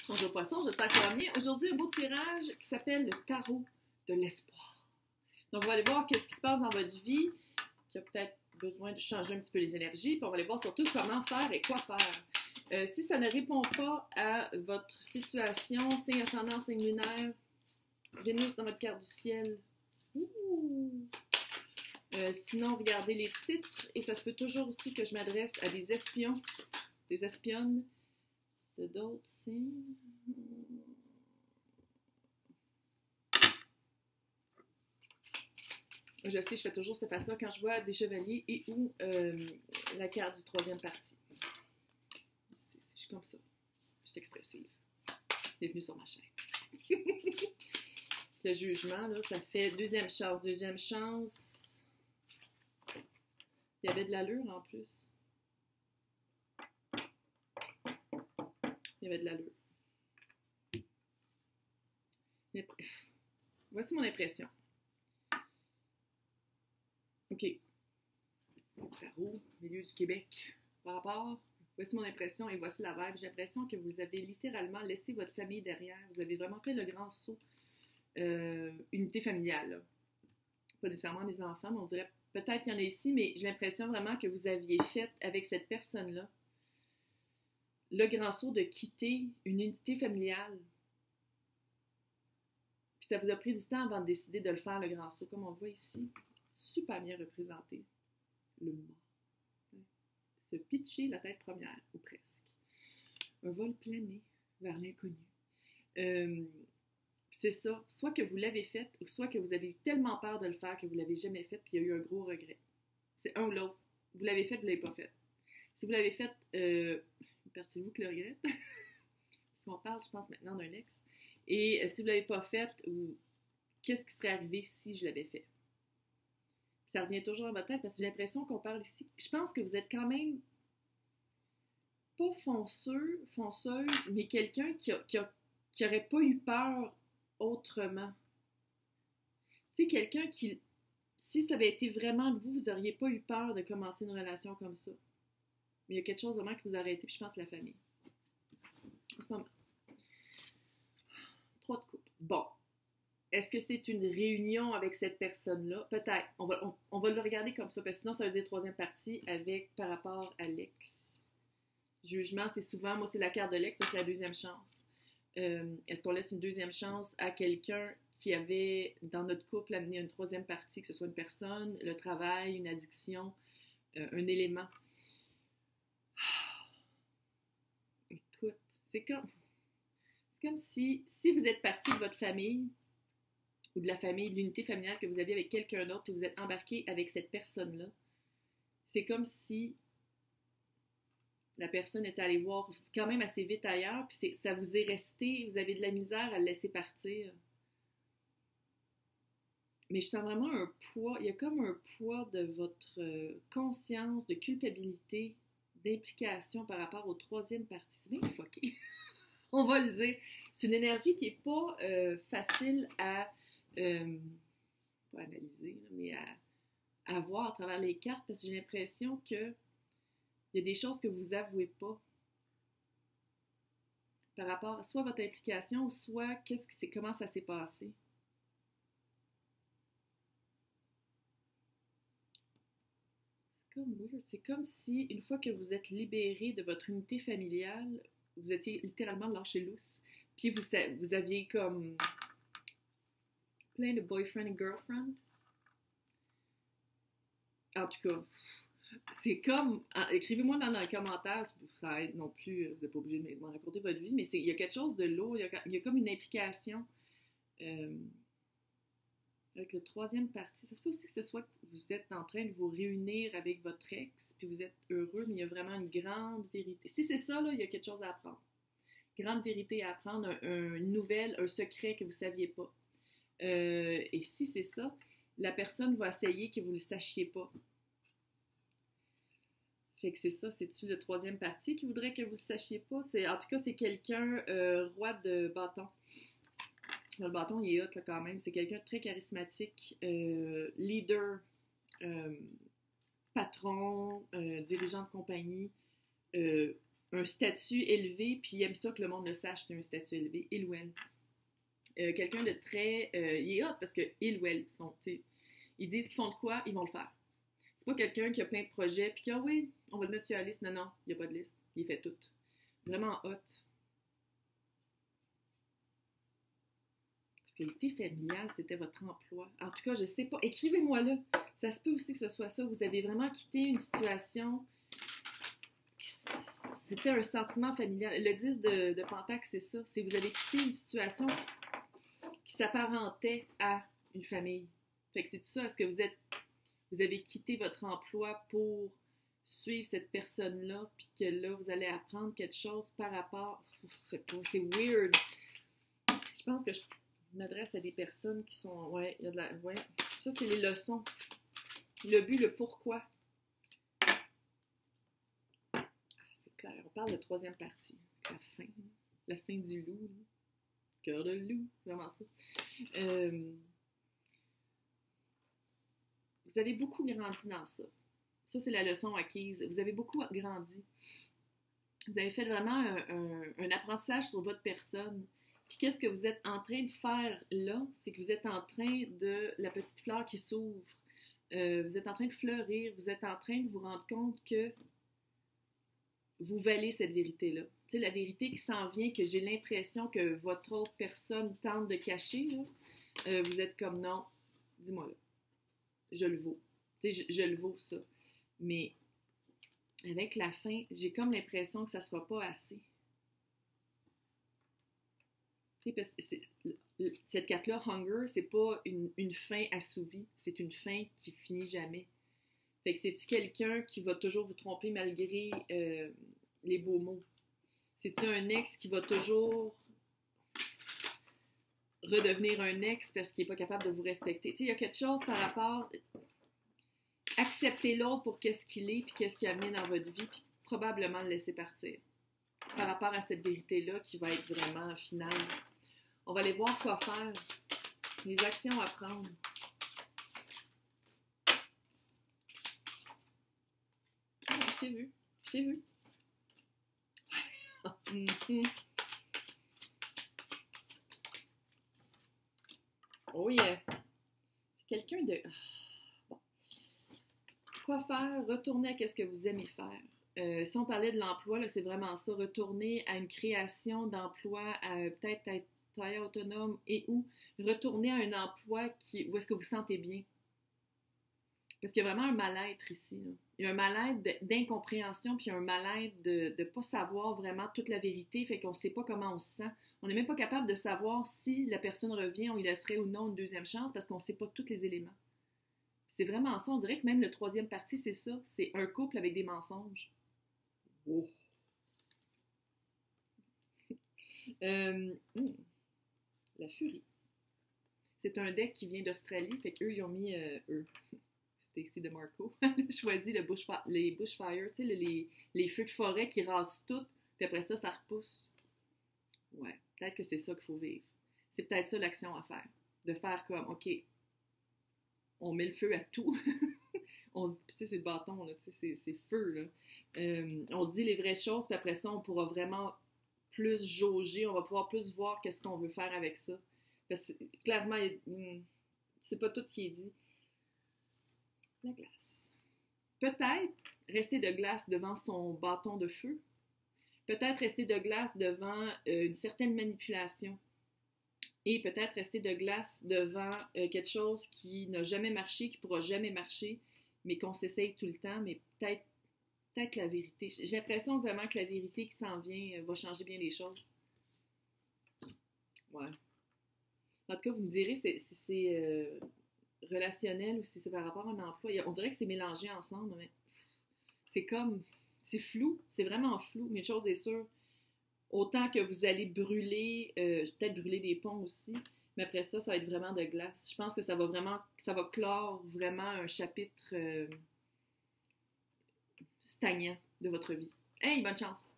Bonjour poisson, j'espère que ça va bien. Aujourd'hui, un beau tirage qui s'appelle le tarot de l'espoir. Donc, on va aller voir qu'est-ce qui se passe dans votre vie, qui a peut-être besoin de changer un petit peu les énergies, puis on va aller voir surtout comment faire et quoi faire. Si ça ne répond pas à votre situation, signe ascendant, signe lunaire, Vénus dans votre carte du ciel. Ouh. Sinon, regardez les titres, et ça se peut toujours aussi que je m'adresse à des espions, des espionnes, de d'autres signes. Je sais, je fais toujours cette face-là quand je vois des chevaliers et ou la carte du troisième parti. Je suis comme ça. Je suis expressive. Bienvenue sur ma chaîne. Le jugement, là, ça fait deuxième chance. Deuxième chance. Il y avait de l'allure en plus. Il y avait de l'allure. Voici mon impression. OK. Tarot, milieu du Québec. Par rapport, voici mon impression et voici la vibe. J'ai l'impression que vous avez littéralement laissé votre famille derrière. Vous avez vraiment fait le grand saut. Unité familiale. Là. Pas nécessairement des enfants, mais on dirait peut-être qu'il y en a ici, mais j'ai l'impression vraiment que vous aviez fait avec cette personne-là le grand saut de quitter une unité familiale. Puis ça vous a pris du temps avant de décider de le faire, le grand saut, comme on voit ici. Super bien représenté. Le mât. Se pitcher la tête première, ou presque. Un vol plané vers l'inconnu. C'est ça. Soit que vous l'avez fait, ou soit que vous avez eu tellement peur de le faire que vous ne l'avez jamais fait, puis il y a eu un gros regret. C'est un ou l'autre. Vous l'avez fait, vous ne l'avez pas fait. Si vous l'avez fait, partie-vous qui le regrette. Si on parle, je pense maintenant d'un ex. Et si vous ne l'avez pas fait, qu'est-ce qui serait arrivé si je l'avais fait? Ça revient toujours dans votre tête parce que j'ai l'impression qu'on parle ici. Je pense que vous êtes quand même pas fonceuse, mais quelqu'un qui n'aurait pas eu peur autrement. Tu sais, quelqu'un qui, si ça avait été vraiment de vous, vous n'auriez pas eu peur de commencer une relation comme ça. Mais il y a quelque chose vraiment qui vous a arrêté, puis je pense la famille. En ce moment. 3 de coupe. Bon. Est-ce que c'est une réunion avec cette personne-là? Peut-être. On va le regarder comme ça, parce que sinon, ça veut dire troisième partie avec par rapport à l'ex. Jugement, c'est souvent, moi, c'est la carte de l'ex, parce que c'est la deuxième chance. Est-ce qu'on laisse une deuxième chance à quelqu'un qui avait, dans notre couple, amené une troisième partie, que ce soit une personne, le travail, une addiction, un élément? Écoute, c'est comme si vous êtes parti de votre famille, ou de la famille, de l'unité familiale que vous aviez avec quelqu'un d'autre, que vous êtes embarqué avec cette personne-là, c'est comme si la personne est allée voir quand même assez vite ailleurs, puis ça vous est resté, vous avez de la misère à le laisser partir. Mais je sens vraiment un poids, il y a comme un poids de votre conscience, de culpabilité, d'implication par rapport au troisième parti. C'est bien fucké. On va le dire. C'est une énergie qui n'est pas facile à pas analyser, mais à voir à travers les cartes, parce que j'ai l'impression que il y a des choses que vous avouez pas par rapport à soit votre implication, soit comment ça s'est passé. C'est comme weird. C'est comme si, une fois que vous êtes libéré de votre unité familiale, vous étiez littéralement lâché lousse. Puis vous aviez comme plein de boyfriend et girlfriend. En tout cas, c'est comme, écrivez-moi dans les commentaires, ça aide non plus, vous n'êtes pas obligé de me raconter votre vie, mais il y a quelque chose de lourd, il y a comme une implication avec le troisième parti. Ça se peut aussi que ce soit que vous êtes en train de vous réunir avec votre ex, puis vous êtes heureux, mais il y a vraiment une grande vérité. Si c'est ça, là, il y a quelque chose à apprendre. Grande vérité à apprendre, une nouvelle, un secret que vous ne saviez pas. Et si c'est ça, la personne va essayer que vous ne le sachiez pas. Fait que c'est ça, c'est-tu le troisième parti qui voudrait que vous ne le sachiez pas? En tout cas, c'est quelqu'un, roi de bâton. Le bâton, il est hot là, quand même. C'est quelqu'un de très charismatique, leader, patron, dirigeant de compagnie, un statut élevé, puis il aime ça que le monde le sache qu'il a un statut élevé, il ou elle. Quelqu'un de très... il est hot parce que il ou elle sont... Ils disent qu'ils font de quoi, ils vont le faire. C'est pas quelqu'un qui a plein de projets, puis qui ah oui, on va te mettre sur la liste. Non, non, il n'y a pas de liste. Il fait tout. Vraiment hot. Stabilité familiale, c'était votre emploi. En tout cas, je ne sais pas. Écrivez-moi là. Ça se peut aussi que ce soit ça. Vous avez vraiment quitté une situation. C'était un sentiment familial. Le 10 de Pentacle, c'est ça. C'est vous avez quitté une situation qui s'apparentait à une famille. Fait que c'est tout ça. Est-ce que vous avez quitté votre emploi pour suivre cette personne-là, puis que là, vous allez apprendre quelque chose par rapport... C'est weird. Je pense que je m'adresse à des personnes qui sont... Ouais, il y a de la... Ouais. Ça, c'est les leçons. Le but, le pourquoi. Ah, c'est clair. On parle de troisième partie. La fin. La fin du loup. Cœur de loup. Vraiment ça. Vous avez beaucoup grandi dans ça. Ça, c'est la leçon acquise. Vous avez beaucoup grandi. Vous avez fait vraiment un apprentissage sur votre personne. Puis qu'est-ce que vous êtes en train de faire là? C'est que vous êtes en train de... La petite fleur qui s'ouvre. Vous êtes en train de fleurir. Vous êtes en train de vous rendre compte que vous valez cette vérité-là. Tu sais, la vérité qui s'en vient, que j'ai l'impression que votre autre personne tente de cacher, là, vous êtes comme non, dis-moi là. Je le vaux. Tu sais, je le vaux, ça. Mais avec la fin, j'ai comme l'impression que ça ne sera pas assez. Tu sais, parce que cette carte-là, Hunger, c'est pas une fin assouvie. C'est une fin qui finit jamais. Fait que c'est-tu quelqu'un qui va toujours vous tromper malgré les beaux mots? C'est-tu un ex qui va toujours redevenir un ex parce qu'il n'est pas capable de vous respecter? Tu sais, il y a quelque chose par rapport... Accepter l'autre pour qu'est-ce qu'il est, puis qu'est-ce qu'il a amené dans votre vie, puis probablement le laisser partir. Par rapport à cette vérité-là qui va être vraiment finale. On va aller voir quoi faire. Les actions à prendre. Ah, je t'ai vu. Je t'ai vu. Oh yeah. C'est quelqu'un de... Quoi faire? Retourner à ce que vous aimez faire. Si on parlait de l'emploi, là, c'est vraiment ça. Retourner à une création d'emploi, peut-être être travailleur autonome et ou retourner à un emploi où est-ce que vous vous sentez bien. Parce qu'il y a vraiment un mal-être ici. Là. Il y a un mal-être d'incompréhension, puis un mal-être de ne pas savoir vraiment toute la vérité, fait qu'on ne sait pas comment on se sent. On n'est même pas capable de savoir si la personne revient, on lui laisserait ou non une deuxième chance, parce qu'on ne sait pas tous les éléments. C'est vraiment ça. On dirait que même le troisième parti, c'est ça. C'est un couple avec des mensonges. Oh. La furie. C'est un deck qui vient d'Australie. Fait qu'eux, ils ont mis... Stacy DeMarco. choisi les bushfires. Tu sais, les feux de forêt qui rasent tout. Puis après ça, ça repousse. Ouais. Peut-être que c'est ça qu'il faut vivre. C'est peut-être ça l'action à faire. De faire comme, OK... On met le feu à tout. On se dit, tu sais, c'est le bâton, là, c'est feu, là. On se dit les vraies choses, puis après ça, on pourra vraiment plus jauger, on va pouvoir plus voir qu'est-ce qu'on veut faire avec ça. Parce que clairement, c'est pas tout qui est dit. La glace. Peut-être rester de glace devant son bâton de feu. Peut-être rester de glace devant une certaine manipulation. Et peut-être rester de glace devant quelque chose qui n'a jamais marché, qui ne pourra jamais marcher, mais qu'on s'essaye tout le temps, mais peut-être la vérité. J'ai l'impression vraiment que la vérité qui s'en vient va changer bien les choses. Ouais. En tout cas, vous me direz si c'est relationnel ou si c'est par rapport à un emploi. On dirait que c'est mélangé ensemble, mais c'est comme... C'est flou, c'est vraiment flou, mais une chose est sûre. Autant que vous allez brûler, peut-être brûler des ponts aussi, mais après ça, ça va être vraiment de glace. Je pense que ça va clore vraiment un chapitre stagnant de votre vie. Hey, bonne chance!